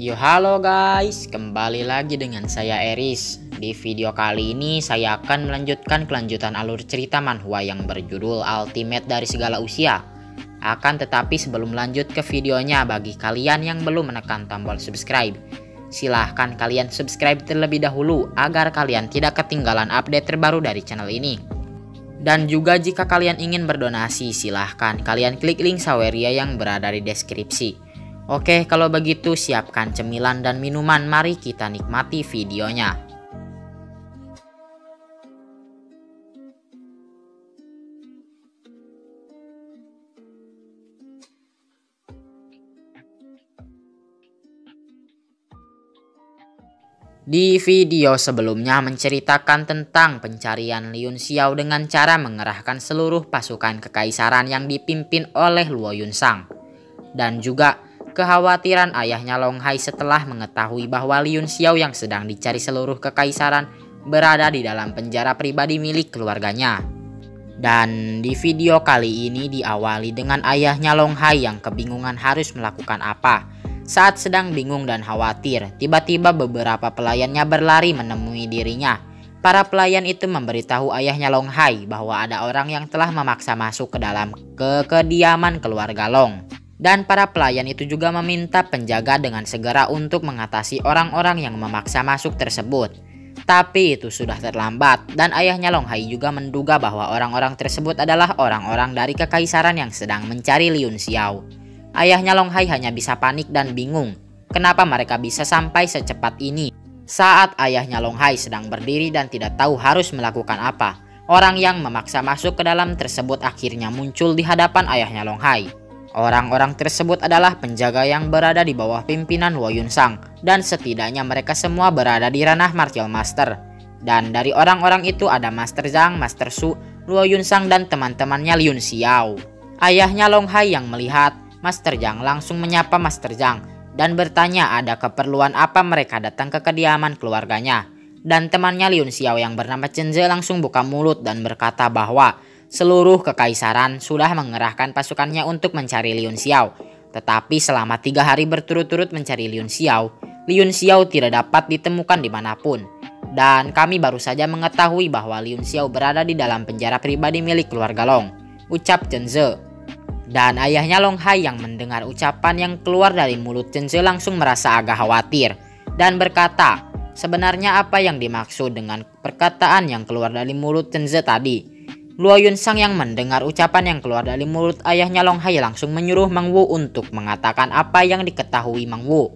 Yo halo guys, kembali lagi dengan saya Eris. Di video kali ini saya akan melanjutkan kelanjutan alur cerita manhwa yang berjudul Ultimate dari Segala Usia. Akan tetapi sebelum lanjut ke videonya, bagi kalian yang belum menekan tombol subscribe, silahkan kalian subscribe terlebih dahulu agar kalian tidak ketinggalan update terbaru dari channel ini. Dan juga jika kalian ingin berdonasi, silahkan kalian klik link Saweria yang berada di deskripsi. Oke, kalau begitu siapkan cemilan dan minuman, mari kita nikmati videonya. Di video sebelumnya menceritakan tentang pencarian Liun Xiao dengan cara mengerahkan seluruh pasukan kekaisaran yang dipimpin oleh Luo Yunsang. Dan juga kekhawatiran ayahnya Long Hai setelah mengetahui bahwa Liun Xiao yang sedang dicari seluruh kekaisaran berada di dalam penjara pribadi milik keluarganya. Dan di video kali ini diawali dengan ayahnya Long Hai yang kebingungan harus melakukan apa. Saat sedang bingung dan khawatir, tiba-tiba beberapa pelayannya berlari menemui dirinya. Para pelayan itu memberitahu ayahnya Long Hai bahwa ada orang yang telah memaksa masuk ke dalam kediaman keluarga Long. Dan para pelayan itu juga meminta penjaga dengan segera untuk mengatasi orang-orang yang memaksa masuk tersebut. Tapi itu sudah terlambat, dan ayahnya Long Hai juga menduga bahwa orang-orang tersebut adalah orang-orang dari kekaisaran yang sedang mencari Liun Xiao. Ayahnya Long Hai hanya bisa panik dan bingung kenapa mereka bisa sampai secepat ini. Saat ayahnya Long Hai sedang berdiri dan tidak tahu harus melakukan apa, orang yang memaksa masuk ke dalam tersebut akhirnya muncul di hadapan ayahnya Long Hai. Orang-orang tersebut adalah penjaga yang berada di bawah pimpinan Luo Yunsang, dan setidaknya mereka semua berada di ranah Martial Master. Dan dari orang-orang itu ada Master Zhang, Master Su, Luo Yunsang, dan teman-temannya Liun Xiao. Ayahnya Long Hai yang melihat Master Zhang langsung menyapa Master Zhang dan bertanya ada keperluan apa mereka datang ke kediaman keluarganya. Dan temannya Liun Xiao yang bernama Chen Ze langsung buka mulut dan berkata bahwa seluruh kekaisaran sudah mengerahkan pasukannya untuk mencari Liun Xiao. Tetapi selama 3 hari berturut-turut mencari Liun Xiao tidak dapat ditemukan dimanapun. Dan kami baru saja mengetahui bahwa Liun Xiao berada di dalam penjara pribadi milik keluarga Long, ucap Chen Ze. Dan ayahnya Long Hai yang mendengar ucapan yang keluar dari mulut Chen Ze langsung merasa agak khawatir dan berkata, sebenarnya apa yang dimaksud dengan perkataan yang keluar dari mulut Chen Ze tadi? Luo Yunsang yang mendengar ucapan yang keluar dari mulut ayahnya Long Hai langsung menyuruh Meng Wu untuk mengatakan apa yang diketahui Meng Wu.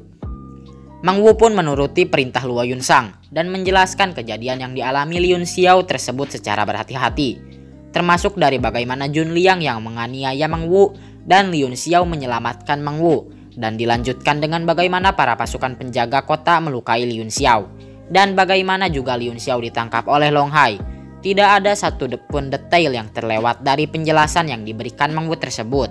Meng Wu pun menuruti perintah Luo Yunsang dan menjelaskan kejadian yang dialami Liun Xiao tersebut secara berhati-hati, termasuk dari bagaimana Jun Liang yang menganiaya Meng Wu dan Liun Xiao menyelamatkan Meng Wu, dan dilanjutkan dengan bagaimana para pasukan penjaga kota melukai Liun Xiao, dan bagaimana juga Liun Xiao ditangkap oleh Long Hai. Tidak ada satu pun detail yang terlewat dari penjelasan yang diberikan Meng Wu tersebut.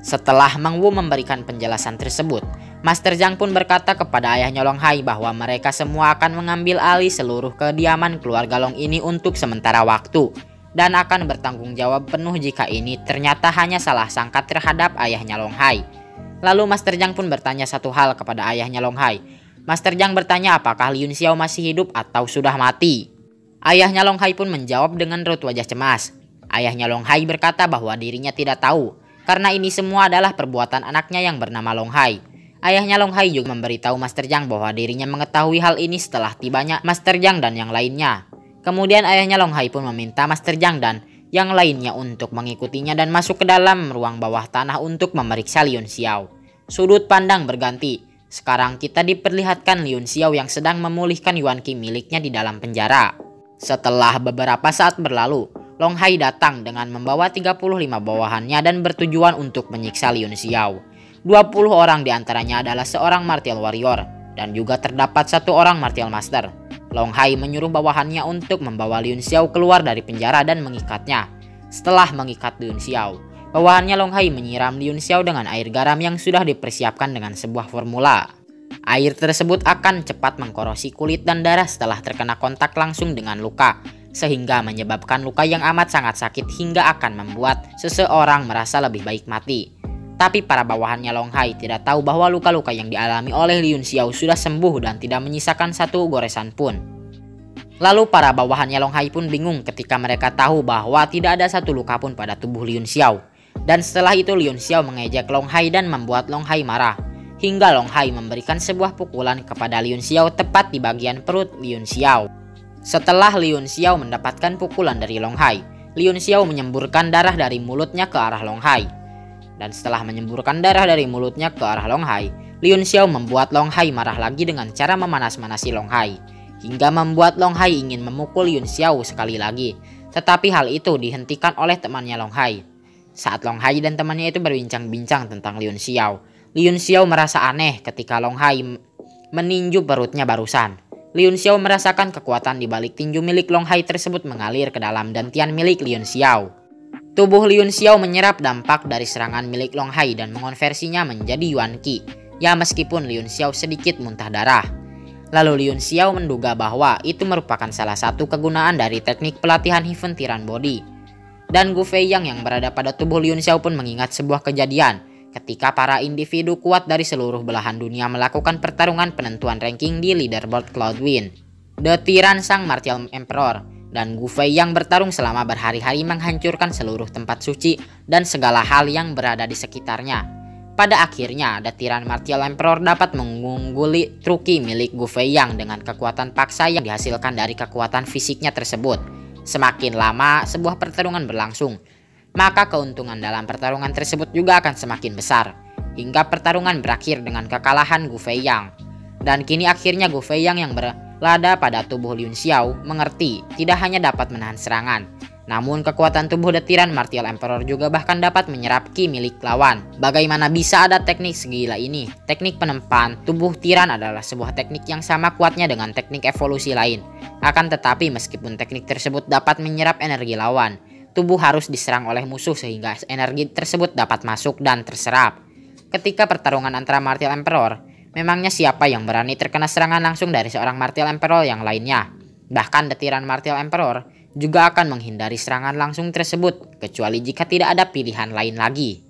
Setelah Meng Wu memberikan penjelasan tersebut, Master Zhang pun berkata kepada ayahnya Long Hai bahwa mereka semua akan mengambil alih seluruh kediaman keluarga Long ini untuk sementara waktu, dan akan bertanggung jawab penuh jika ini ternyata hanya salah sangka terhadap ayahnya Long Hai. Lalu Master Zhang pun bertanya satu hal kepada ayahnya Long Hai. Master Zhang bertanya apakah Liun Xiao masih hidup atau sudah mati. Ayahnya Long Hai pun menjawab dengan raut wajah cemas. Ayahnya Long Hai berkata bahwa dirinya tidak tahu, karena ini semua adalah perbuatan anaknya yang bernama Long Hai. Ayahnya Long Hai juga memberitahu Master Zhang bahwa dirinya mengetahui hal ini setelah tibanya Master Zhang dan yang lainnya. Kemudian ayahnya Long Hai pun meminta Master Zhang dan yang lainnya untuk mengikutinya dan masuk ke dalam ruang bawah tanah untuk memeriksa Liun Xiao. Sudut pandang berganti. Sekarang kita diperlihatkan Liun Xiao yang sedang memulihkan Yuan Qi miliknya di dalam penjara. Setelah beberapa saat berlalu, Long Hai datang dengan membawa 35 bawahannya dan bertujuan untuk menyiksa Liun Xiao. 20 orang diantaranya adalah seorang martial warrior dan juga terdapat 1 orang martial master. Long Hai menyuruh bawahannya untuk membawa Liun Xiao keluar dari penjara dan mengikatnya. Setelah mengikat Liun Xiao, bawahannya Long Hai menyiram Liun Xiao dengan air garam yang sudah dipersiapkan dengan sebuah formula. Air tersebut akan cepat mengkorosi kulit dan darah setelah terkena kontak langsung dengan luka, sehingga menyebabkan luka yang amat sangat sakit hingga akan membuat seseorang merasa lebih baik mati. Tapi para bawahannya Long Hai tidak tahu bahwa luka-luka yang dialami oleh Liyun Xiao sudah sembuh dan tidak menyisakan satu goresan pun. Lalu para bawahannya Long Hai pun bingung ketika mereka tahu bahwa tidak ada satu luka pun pada tubuh Liyun Xiao. Dan setelah itu Liyun Xiao mengejek Long Hai dan membuat Long Hai marah. Hingga Long Hai memberikan sebuah pukulan kepada Liyun Xiao tepat di bagian perut Liyun Xiao. Setelah Liyun Xiao mendapatkan pukulan dari Long Hai, Liyun Xiao menyemburkan darah dari mulutnya ke arah Long Hai. Dan setelah menyemburkan darah dari mulutnya ke arah Long Hai, Liyun Xiao membuat Long Hai marah lagi dengan cara memanas-manasi Long Hai, hingga membuat Long Hai ingin memukul Liyun Xiao sekali lagi. Tetapi hal itu dihentikan oleh temannya Long Hai. Saat Long Hai dan temannya itu berbincang-bincang tentang Liyun Xiao merasa aneh ketika Long Hai meninju perutnya barusan. Liyun Xiao merasakan kekuatan di balik tinju milik Long Hai tersebut mengalir ke dalam dantian milik Liyun Xiao. Tubuh Liyun Xiao menyerap dampak dari serangan milik Long Hai dan mengonversinya menjadi Yuan Qi. Ya, meskipun Liyun Xiao sedikit muntah darah. Lalu Liyun Xiao menduga bahwa itu merupakan salah satu kegunaan dari teknik pelatihan Heaven Tiran Body. Dan Gu Feiyang yang berada pada tubuh Liyun Xiao pun mengingat sebuah kejadian ketika para individu kuat dari seluruh belahan dunia melakukan pertarungan penentuan ranking di leaderboard Cloudwind. The Tiran Sang Martial Emperor dan Gu Feiyang bertarung selama berhari-hari menghancurkan seluruh tempat suci dan segala hal yang berada di sekitarnya. Pada akhirnya, The Tiran Martial Emperor dapat mengungguli truki milik Gu Feiyang dengan kekuatan paksa yang dihasilkan dari kekuatan fisiknya tersebut. Semakin lama sebuah pertarungan berlangsung, maka keuntungan dalam pertarungan tersebut juga akan semakin besar, hingga pertarungan berakhir dengan kekalahan Gu Feiyang. Dan kini akhirnya Gu Feiyang yang berada pada tubuh Liyun Xiao mengerti tidak hanya dapat menahan serangan, namun kekuatan tubuh The Tiran Martial Emperor juga bahkan dapat menyerap ki milik lawan. Bagaimana bisa ada teknik segila ini? Teknik penempaan tubuh tiran adalah sebuah teknik yang sama kuatnya dengan teknik evolusi lain. Akan tetapi meskipun teknik tersebut dapat menyerap energi lawan, tubuh harus diserang oleh musuh sehingga energi tersebut dapat masuk dan terserap. Ketika pertarungan antara Martial Emperor, memangnya siapa yang berani terkena serangan langsung dari seorang Martial Emperor yang lainnya? Bahkan The Tiran Martial Emperor juga akan menghindari serangan langsung tersebut, kecuali jika tidak ada pilihan lain lagi.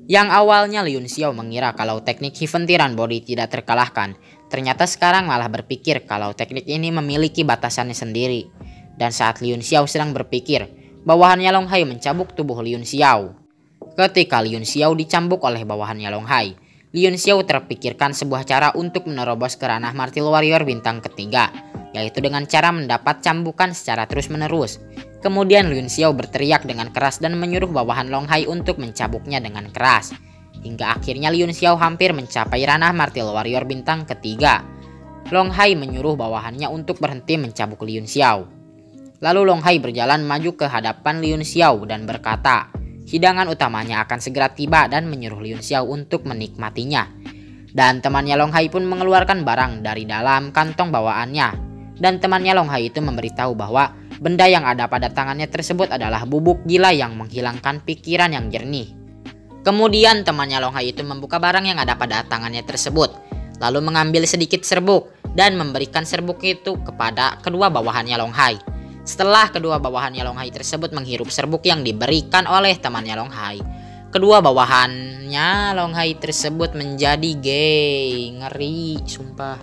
Yang awalnya Liyun Xiao mengira kalau teknik Heaven Tiran Body tidak terkalahkan, ternyata sekarang malah berpikir kalau teknik ini memiliki batasannya sendiri. Dan saat Liyun Xiao sedang berpikir, bawahannya Long Hai mencambuk tubuh Liyun Xiao. Ketika Liyun Xiao dicambuk oleh bawahannya Long Hai, Liyun Xiao terpikirkan sebuah cara untuk menerobos ke ranah Martial Warrior bintang ketiga, yaitu dengan cara mendapat cambukan secara terus-menerus. Kemudian Liyun Xiao berteriak dengan keras dan menyuruh bawahan Long Hai untuk mencambuknya dengan keras. Hingga akhirnya Liyun Xiao hampir mencapai ranah Martial Warrior bintang ketiga. Long Hai menyuruh bawahannya untuk berhenti mencambuk Liyun Xiao. Lalu Long Hai berjalan maju ke hadapan Liyun Xiao dan berkata, hidangan utamanya akan segera tiba, dan menyuruh Liyun Xiao untuk menikmatinya. Dan temannya Long Hai pun mengeluarkan barang dari dalam kantong bawaannya. Dan temannya Long Hai itu memberitahu bahwa benda yang ada pada tangannya tersebut adalah bubuk gila yang menghilangkan pikiran yang jernih. Kemudian temannya Long Hai itu membuka barang yang ada pada tangannya tersebut, lalu mengambil sedikit serbuk dan memberikan serbuk itu kepada kedua bawahannya Long Hai. Setelah kedua bawahannya Long Hai tersebut menghirup serbuk yang diberikan oleh temannya Long Hai, kedua bawahannya Long Hai tersebut menjadi gay. Ngeri, sumpah.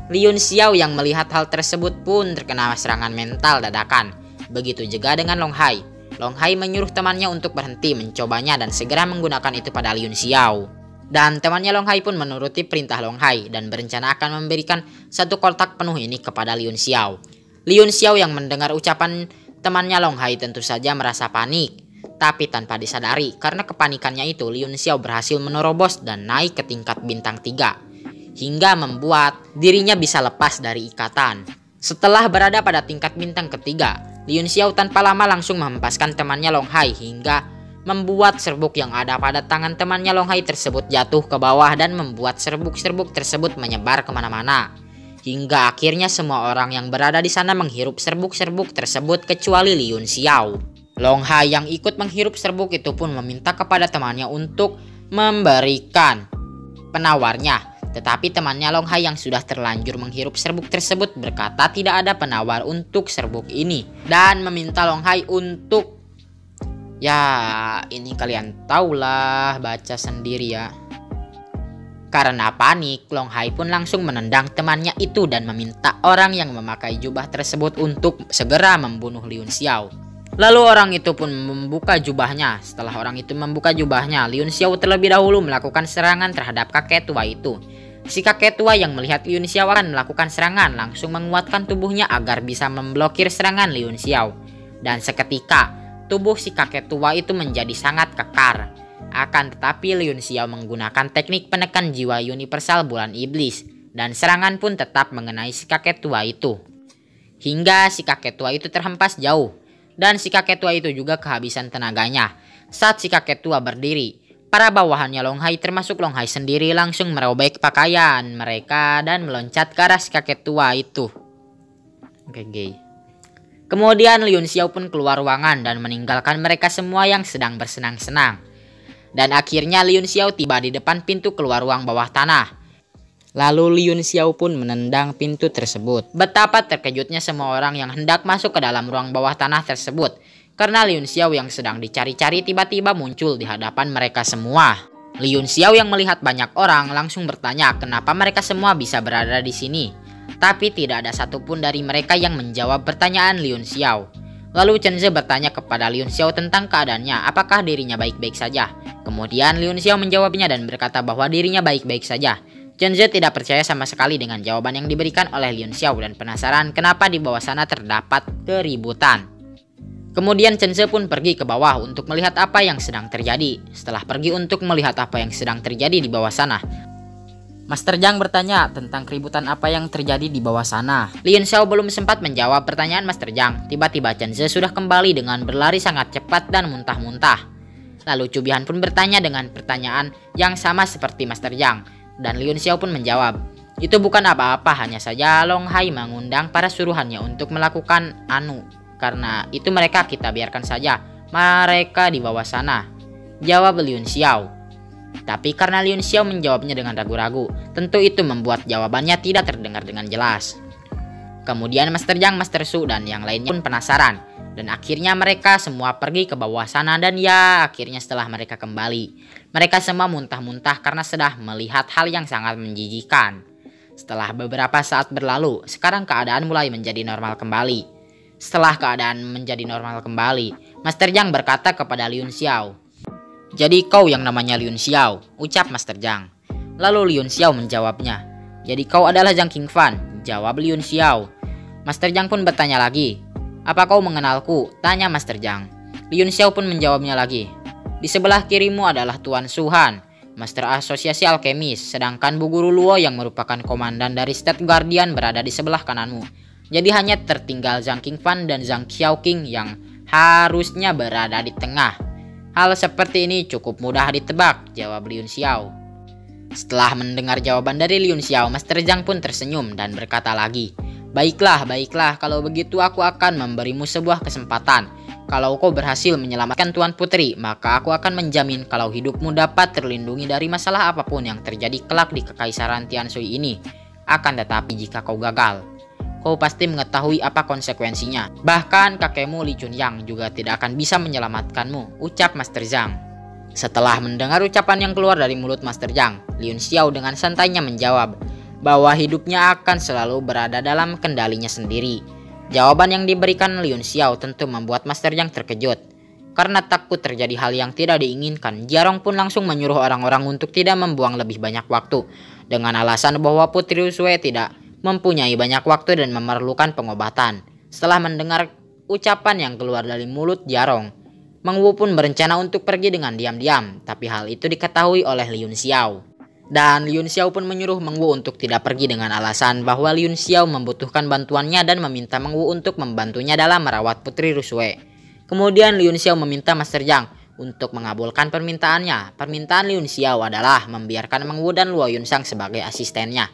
Liyun Xiao yang melihat hal tersebut pun terkena serangan mental dadakan. Begitu juga dengan Long Hai. Long Hai menyuruh temannya untuk berhenti mencobanya dan segera menggunakan itu pada Liyun Xiao. Dan temannya Long Hai pun menuruti perintah Long Hai dan berencana akan memberikan satu kotak penuh ini kepada Liyun Xiao. Liyun Xiao yang mendengar ucapan temannya Long Hai tentu saja merasa panik. Tapi tanpa disadari, karena kepanikannya itu Liyun Xiao berhasil menerobos dan naik ke tingkat bintang 3, hingga membuat dirinya bisa lepas dari ikatan. Setelah berada pada tingkat bintang ketiga, Liyun Xiao tanpa lama langsung menghempaskan temannya Long Hai hingga membuat serbuk yang ada pada tangan temannya Long Hai tersebut jatuh ke bawah dan membuat serbuk-serbuk tersebut menyebar kemana-mana. Hingga akhirnya semua orang yang berada di sana menghirup serbuk-serbuk tersebut kecuali Liyun Xiao. Long Hai yang ikut menghirup serbuk itu pun meminta kepada temannya untuk memberikan penawarnya. Tetapi temannya Long Hai yang sudah terlanjur menghirup serbuk tersebut berkata tidak ada penawar untuk serbuk ini, dan meminta Long Hai untuk Ya, ini kalian tahulah, baca sendiri ya. Karena panik, Long Hai pun langsung menendang temannya itu dan meminta orang yang memakai jubah tersebut untuk segera membunuh Liun Xiao. Lalu orang itu pun membuka jubahnya. Setelah orang itu membuka jubahnya, Liun Xiao terlebih dahulu melakukan serangan terhadap kakek tua itu. Si kakek tua yang melihat Liun Xiao akan melakukan serangan langsung menguatkan tubuhnya agar bisa memblokir serangan Liun Xiao. Dan seketika, tubuh si kakek tua itu menjadi sangat kekar. Akan tetapi Liun Xiao menggunakan teknik penekan jiwa universal bulan iblis. Dan serangan pun tetap mengenai si kakek tua itu. Hingga si kakek tua itu terhempas jauh. Dan si kakek tua itu juga kehabisan tenaganya. Saat si kakek tua berdiri, para bawahannya Long Hai termasuk Long Hai sendiri langsung merobek pakaian mereka dan meloncat ke arah si kakek tua itu. Oke, gay. Kemudian Liun Xiao pun keluar ruangan dan meninggalkan mereka semua yang sedang bersenang-senang. Dan akhirnya Liun Xiao tiba di depan pintu keluar ruang bawah tanah. Lalu Liun Xiao pun menendang pintu tersebut. Betapa terkejutnya semua orang yang hendak masuk ke dalam ruang bawah tanah tersebut. Karena Liun Xiao yang sedang dicari-cari tiba-tiba muncul di hadapan mereka semua. Liun Xiao yang melihat banyak orang langsung bertanya kenapa mereka semua bisa berada di sini. Tapi tidak ada satupun dari mereka yang menjawab pertanyaan Liun Xiao. Lalu Chen Ze bertanya kepada Liun Xiao tentang keadaannya, apakah dirinya baik-baik saja. Kemudian Liun Xiao menjawabnya dan berkata bahwa dirinya baik-baik saja. Chen Ze tidak percaya sama sekali dengan jawaban yang diberikan oleh Liun Xiao dan penasaran kenapa di bawah sana terdapat keributan. Kemudian Chen Ze pun pergi ke bawah untuk melihat apa yang sedang terjadi. Setelah pergi untuk melihat apa yang sedang terjadi di bawah sana, Master Zhang bertanya tentang keributan apa yang terjadi di bawah sana. Liun Xiao belum sempat menjawab pertanyaan Master Zhang. Tiba-tiba Chen Ze sudah kembali dengan berlari sangat cepat dan muntah-muntah. Lalu Chu Bihan pun bertanya dengan pertanyaan yang sama seperti Master Zhang. Dan Liun Xiao pun menjawab, itu bukan apa-apa, hanya saja Long Hai mengundang para suruhannya untuk melakukan karena itu mereka kita biarkan saja, mereka di bawah sana, jawab Liun Xiao. Tapi karena Liun Xiao menjawabnya dengan ragu-ragu, tentu itu membuat jawabannya tidak terdengar dengan jelas. Kemudian Master Zhang, Master Su, dan yang lainnya pun penasaran. Dan akhirnya mereka semua pergi ke bawah sana dan ya akhirnya setelah mereka kembali, mereka semua muntah-muntah karena sudah melihat hal yang sangat menjijikan. Setelah beberapa saat berlalu, sekarang keadaan mulai menjadi normal kembali. Setelah keadaan menjadi normal kembali, Master Zhang berkata kepada Liun Xiao, jadi kau yang namanya Liun Xiao, ucap Master Zhang. Lalu Liun Xiao menjawabnya, jadi kau adalah Zhang Qingfan, jawab Liun Xiao. Master Zhang pun bertanya lagi, apa kau mengenalku? Tanya Master Zhang. Liun Xiao pun menjawabnya lagi. Di sebelah kirimu adalah Tuan Suhan, Master Asosiasi Alkemis, sedangkan Bu Guru Luo yang merupakan komandan dari State Guardian berada di sebelah kananmu. Jadi hanya tertinggal Zhang Qingfan dan Zhang Xiaoqing yang harusnya berada di tengah. Hal seperti ini cukup mudah ditebak, jawab Liun Xiao. Setelah mendengar jawaban dari Liun Xiao, Master Zhang pun tersenyum dan berkata lagi, baiklah, kalau begitu aku akan memberimu sebuah kesempatan. Kalau kau berhasil menyelamatkan Tuan Putri, maka aku akan menjamin kalau hidupmu dapat terlindungi dari masalah apapun yang terjadi kelak di Kekaisaran Tianshui ini. Akan tetapi jika kau gagal, kau pasti mengetahui apa konsekuensinya. Bahkan kakekmu Li Chunyang juga tidak akan bisa menyelamatkanmu, ucap Master Zhang. Setelah mendengar ucapan yang keluar dari mulut Master Zhang, Liun Xiao dengan santainya menjawab bahwa hidupnya akan selalu berada dalam kendalinya sendiri. Jawaban yang diberikan Liun Xiao tentu membuat Master Zhang terkejut. Karena takut terjadi hal yang tidak diinginkan, Jiarong pun langsung menyuruh orang-orang untuk tidak membuang lebih banyak waktu, dengan alasan bahwa Putri Rusue tidak mempunyai banyak waktu dan memerlukan pengobatan. Setelah mendengar ucapan yang keluar dari mulut Jiarong, Meng Wu pun berencana untuk pergi dengan diam-diam, tapi hal itu diketahui oleh Liun Xiao. Dan Liun Xiao pun menyuruh Meng Wu untuk tidak pergi dengan alasan bahwa Liun Xiao membutuhkan bantuannya dan meminta Meng Wu untuk membantunya dalam merawat Putri Rusue. Kemudian Liun Xiao meminta Master Zhang untuk mengabulkan permintaannya. Permintaan Liun Xiao adalah membiarkan Meng Wu dan Luo Yunsang sebagai asistennya.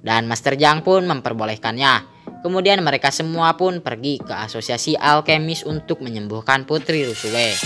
Dan Master Zhang pun memperbolehkannya. Kemudian mereka semua pun pergi ke Asosiasi Alkemis untuk menyembuhkan Putri Rusue.